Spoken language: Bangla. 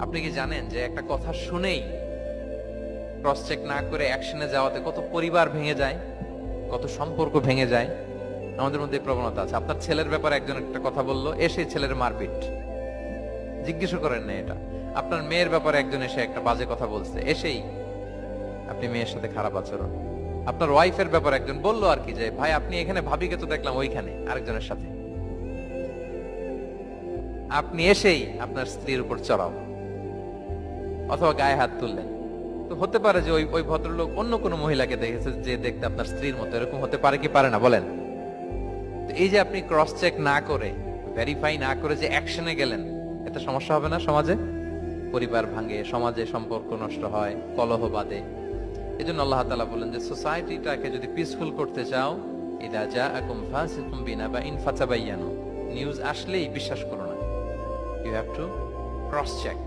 আপনি কি জানেন যে একটা কথা শুনেই ক্রস চেক না করে অ্যাকশনে যাওয়াতে কত পরিবার ভেঙে যায়, কত সম্পর্ক ভেঙে যায়? আমাদের মধ্যে এই প্রবণতা আছে। আপনার ছেলের ব্যাপারে একজন একটা কথা বললো, এসে ছেলের মারপিট, জিজ্ঞেস করেন না এটা। আপনার মেয়ের ব্যাপারে একজন এসে একটা বাজে কথা বলছে, এসেই আপনি মেয়ের সাথে খারাপ আচরণ। আপনার ওয়াইফের ব্যাপারে একজন বললো আর কি, যে ভাই আপনি এখানে, ভাবিকে তো দেখলাম ওইখানে আরেকজনের সাথে, আপনি এসেই আপনার স্ত্রীর উপর চড়াও অথবা গায়ে হাত তুললেন। তো হতে পারে যে ওই ওই ভদ্রলোক অন্য কোনো মহিলাকে দেখেছে যে দেখতে আপনার স্ত্রীর মতো, এরকম হতে পারে কি পারে না বলেন? তো এই যে আপনি ক্রস চেক না করে, ভেরিফাই না করে যে অ্যাকশনে গেলেন, এতে সমস্যা হবে না সমাজে? পরিবার ভাঙে, সমাজে সম্পর্ক নষ্ট হয়, কলহ বাঁধে। এই জন্য আল্লাহ তাআলা বলেন যে সোসাইটিটাকে যদি পিসফুল করতে চাও, ইদা জাআকুম ফাসিকুম বিনাবাইন ফাতাবায়ানু, নিউজ আসলেই বিশ্বাস করো না, you have to cross check.